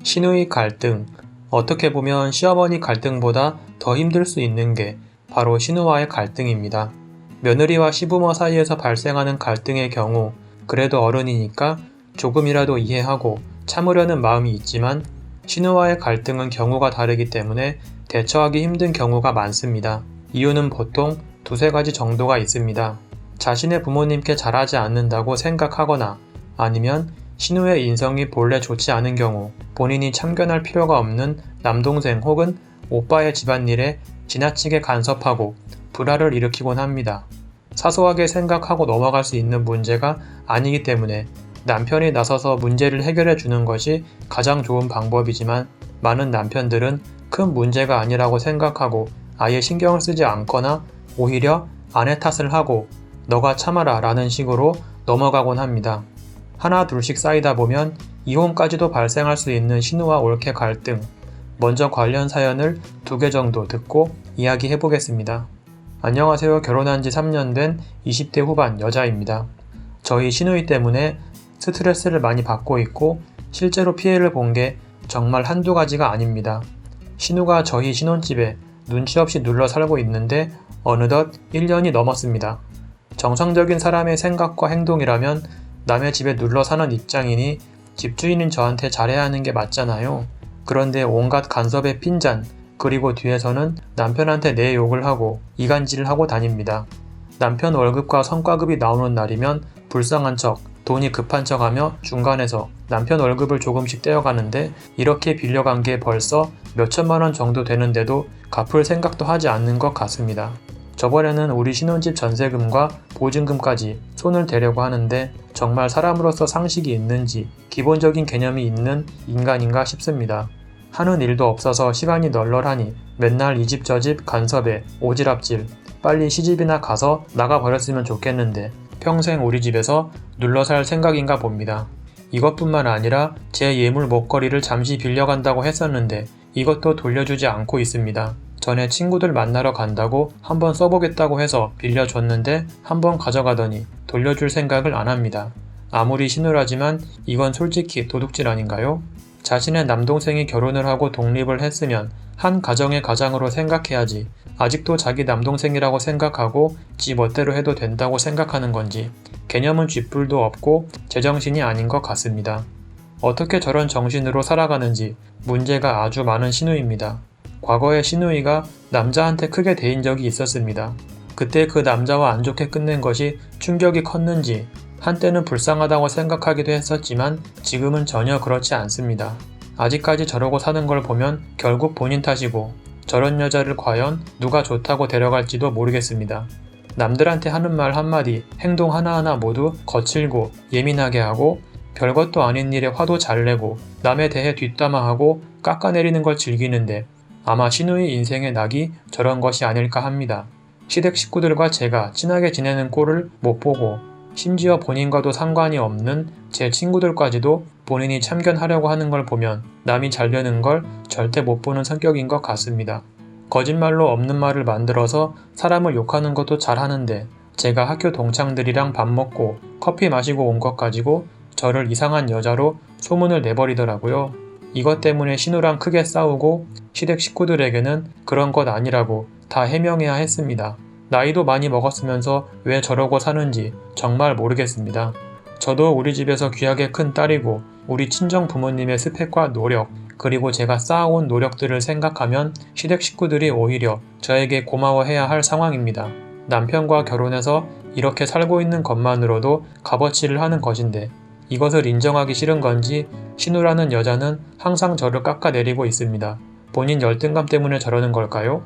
시누이 갈등. 어떻게 보면 시어머니 갈등보다 더 힘들 수 있는 게 바로 시누와의 갈등입니다. 며느리와 시부모 사이에서 발생하는 갈등의 경우 그래도 어른이니까 조금이라도 이해하고 참으려는 마음이 있지만 시누와의 갈등은 경우가 다르기 때문에 대처하기 힘든 경우가 많습니다. 이유는 보통 두세 가지 정도가 있습니다. 자신의 부모님께 잘하지 않는다고 생각하거나 아니면 시누의 인성이 본래 좋지 않은 경우 본인이 참견할 필요가 없는 남동생 혹은 오빠의 집안일에 지나치게 간섭하고 불화를 일으키곤 합니다. 사소하게 생각하고 넘어갈 수 있는 문제가 아니기 때문에 남편이 나서서 문제를 해결해 주는 것이 가장 좋은 방법이지만 많은 남편들은 큰 문제가 아니라고 생각하고 아예 신경을 쓰지 않거나 오히려 아내 탓을 하고 너가 참아라 라는 식으로 넘어가곤 합니다. 하나 둘씩 쌓이다 보면 이혼까지도 발생할 수 있는 시누와 올케 갈등. 먼저 관련 사연을 2개 정도 듣고 이야기해 보겠습니다. 안녕하세요. 결혼한 지 3년 된 20대 후반 여자입니다. 저희 시누이 때문에 스트레스를 많이 받고 있고 실제로 피해를 본 게 정말 한두 가지가 아닙니다. 시누가 저희 신혼집에 눈치 없이 눌러 살고 있는데 어느덧 1년이 넘었습니다. 정상적인 사람의 생각과 행동이라면 남의 집에 눌러 사는 입장이니 집주인인 저한테 잘해야 하는 게 맞잖아요. 그런데 온갖 간섭의 핀잔, 그리고 뒤에서는 남편한테 내 욕을 하고 이간질을 하고 다닙니다. 남편 월급과 성과급이 나오는 날이면 불쌍한 척, 돈이 급한 척 하며 중간에서 남편 월급을 조금씩 떼어가는데 이렇게 빌려간 게 벌써 몇천만 원 정도 되는데도 갚을 생각도 하지 않는 것 같습니다. 저번에는 우리 신혼집 전세금과 보증금까지 손을 대려고 하는데 정말 사람으로서 상식이 있는지 기본적인 개념이 있는 인간인가 싶습니다. 하는 일도 없어서 시간이 널널하니 맨날 이 집 저 집 간섭에 오지랖질, 빨리 시집이나 가서 나가버렸으면 좋겠는데 평생 우리 집에서 눌러 살 생각인가 봅니다. 이것뿐만 아니라 제 예물 목걸이를 잠시 빌려간다고 했었는데 이것도 돌려주지 않고 있습니다. 전에 친구들 만나러 간다고 한번 써보겠다고 해서 빌려줬는데 한번 가져가더니 돌려줄 생각을 안 합니다. 아무리 시누라지만 이건 솔직히 도둑질 아닌가요? 자신의 남동생이 결혼을 하고 독립을 했으면 한 가정의 가장으로 생각해야지 아직도 자기 남동생이라고 생각하고 지 멋대로 해도 된다고 생각하는 건지 개념은 쥐뿔도 없고 제정신이 아닌 것 같습니다. 어떻게 저런 정신으로 살아가는지 문제가 아주 많은 시누이입니다. 과거에 시누이가 남자한테 크게 대인 적이 있었습니다. 그때 그 남자와 안 좋게 끝낸 것이 충격이 컸는지 한때는 불쌍하다고 생각하기도 했었지만 지금은 전혀 그렇지 않습니다. 아직까지 저러고 사는 걸 보면 결국 본인 탓이고 저런 여자를 과연 누가 좋다고 데려갈지도 모르겠습니다. 남들한테 하는 말 한마디, 행동 하나하나 모두 거칠고 예민하게 하고 별것도 아닌 일에 화도 잘 내고 남에 대해 뒷담화하고 깎아내리는 걸 즐기는데 아마 시누이 인생의 낙이 저런 것이 아닐까 합니다. 시댁 식구들과 제가 친하게 지내는 꼴을 못 보고 심지어 본인과도 상관이 없는 제 친구들까지도 본인이 참견하려고 하는 걸 보면 남이 잘 되는 걸 절대 못 보는 성격인 것 같습니다. 거짓말로 없는 말을 만들어서 사람을 욕하는 것도 잘하는데 제가 학교 동창들이랑 밥 먹고 커피 마시고 온 것 가지고 저를 이상한 여자로 소문을 내버리더라고요. 이것 때문에 시누랑 크게 싸우고 시댁 식구들에게는 그런 것 아니라고 다 해명해야 했습니다. 나이도 많이 먹었으면서 왜 저러고 사는지 정말 모르겠습니다. 저도 우리 집에서 귀하게 큰 딸이고 우리 친정 부모님의 스펙과 노력 그리고 제가 쌓아온 노력들을 생각하면 시댁 식구들이 오히려 저에게 고마워해야 할 상황입니다. 남편과 결혼해서 이렇게 살고 있는 것만으로도 값어치를 하는 것인데 이것을 인정하기 싫은 건지 시누라는 여자는 항상 저를 깎아내리고 있습니다. 본인 열등감 때문에 저러는 걸까요?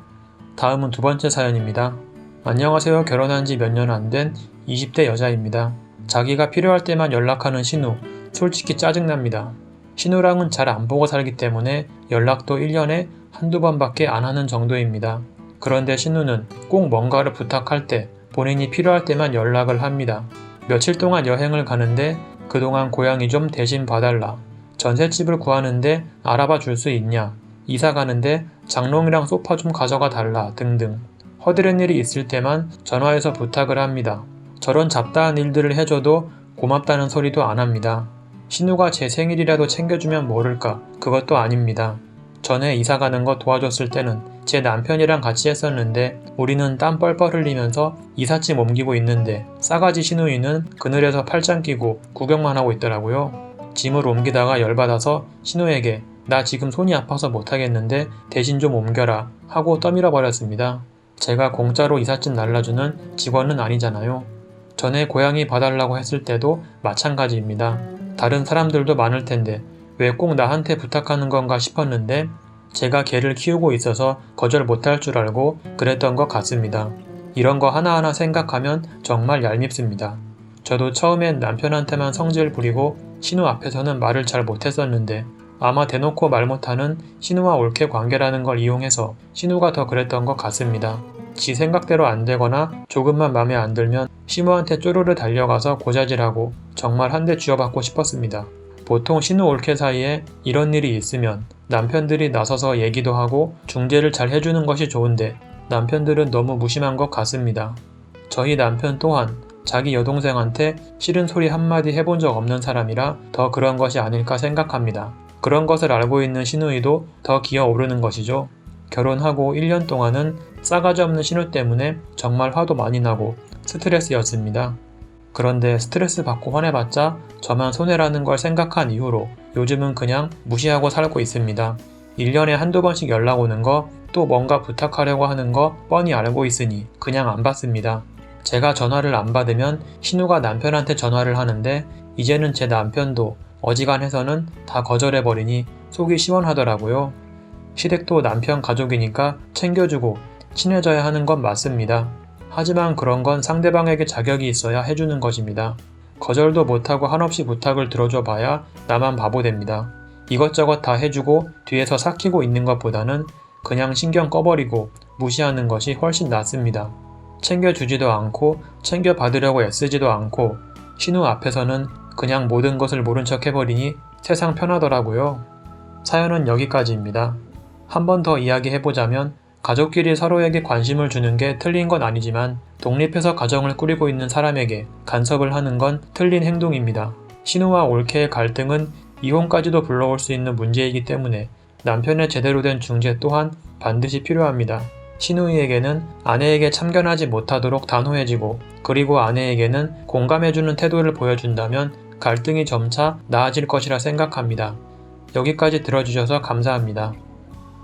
다음은 2번째 사연입니다. 안녕하세요. 결혼한 지 몇 년 안 된 20대 여자입니다. 자기가 필요할 때만 연락하는 시누, 솔직히 짜증납니다. 시누랑은 잘 안 보고 살기 때문에 연락도 1년에 한두 번밖에 안 하는 정도입니다. 그런데 시누는 꼭 뭔가를 부탁할 때 본인이 필요할 때만 연락을 합니다. 며칠 동안 여행을 가는데 그동안 고양이 좀 대신 봐달라. 전셋집을 구하는데 알아봐 줄 수 있냐. 이사 가는데 장롱이랑 소파 좀 가져가 달라 등등. 허드렛 일이 있을 때만 전화해서 부탁을 합니다. 저런 잡다한 일들을 해줘도 고맙다는 소리도 안 합니다. 신우가 제 생일이라도 챙겨주면 모를까. 그것도 아닙니다. 전에 이사 가는 거 도와줬을 때는 제 남편이랑 같이 했었는데 우리는 땀 뻘뻘 흘리면서 이삿짐 옮기고 있는데 싸가지 신우이는 그늘에서 팔짱 끼고 구경만 하고 있더라고요. 짐을 옮기다가 열받아서 신우에게 나 지금 손이 아파서 못하겠는데 대신 좀 옮겨라 하고 떠밀어 버렸습니다. 제가 공짜로 이삿짐 날라주는 직원은 아니잖아요. 전에 고양이 봐달라고 했을 때도 마찬가지입니다. 다른 사람들도 많을 텐데 왜 꼭 나한테 부탁하는 건가 싶었는데 제가 개를 키우고 있어서 거절 못할 줄 알고 그랬던 것 같습니다. 이런 거 하나하나 생각하면 정말 얄밉습니다. 저도 처음엔 남편한테만 성질 부리고 신우 앞에서는 말을 잘 못했었는데 아마 대놓고 말 못하는 신우와 올케 관계라는 걸 이용해서 신우가 더 그랬던 것 같습니다. 지 생각대로 안 되거나 조금만 맘에 안 들면 신우한테 쪼르르 달려가서 고자질하고 정말 한 대 쥐어받고 싶었습니다. 보통 신우 올케 사이에 이런 일이 있으면 남편들이 나서서 얘기도 하고 중재를 잘 해주는 것이 좋은데 남편들은 너무 무심한 것 같습니다. 저희 남편 또한 자기 여동생한테 싫은 소리 한마디 해본 적 없는 사람이라 더 그런 것이 아닐까 생각합니다. 그런 것을 알고 있는 신우이도 더 기어오르는 것이죠. 결혼하고 1년 동안은 싸가지 없는 신우 때문에 정말 화도 많이 나고 스트레스였습니다. 그런데 스트레스 받고 화내봤자 저만 손해라는 걸 생각한 이후로 요즘은 그냥 무시하고 살고 있습니다. 1년에 한두 번씩 연락 오는 거, 또 뭔가 부탁하려고 하는 거 뻔히 알고 있으니 그냥 안 받습니다. 제가 전화를 안 받으면 신우가 남편한테 전화를 하는데 이제는 제 남편도 어지간해서는 다 거절해버리니 속이 시원하더라고요. 시댁도 남편 가족이니까 챙겨주고 친해져야 하는 건 맞습니다. 하지만 그런 건 상대방에게 자격이 있어야 해주는 것입니다. 거절도 못하고 한없이 부탁을 들어줘 봐야 나만 바보 됩니다. 이것저것 다 해주고 뒤에서 삭히고 있는 것보다는 그냥 신경 꺼버리고 무시하는 것이 훨씬 낫습니다. 챙겨주지도 않고 챙겨받으려고 애쓰지도 않고 신우 앞에서는 그냥 모든 것을 모른 척 해버리니 세상 편하더라고요. 사연은 여기까지입니다. 한 번 더 이야기해보자면 가족끼리 서로에게 관심을 주는 게 틀린 건 아니지만 독립해서 가정을 꾸리고 있는 사람에게 간섭을 하는 건 틀린 행동입니다. 신우와 올케의 갈등은 이혼까지도 불러올 수 있는 문제이기 때문에 남편의 제대로 된 중재 또한 반드시 필요합니다. 신우이에게는 아내에게 참견하지 못하도록 단호해지고 그리고 아내에게는 공감해주는 태도를 보여준다면 갈등이 점차 나아질 것이라 생각합니다. 여기까지 들어주셔서 감사합니다.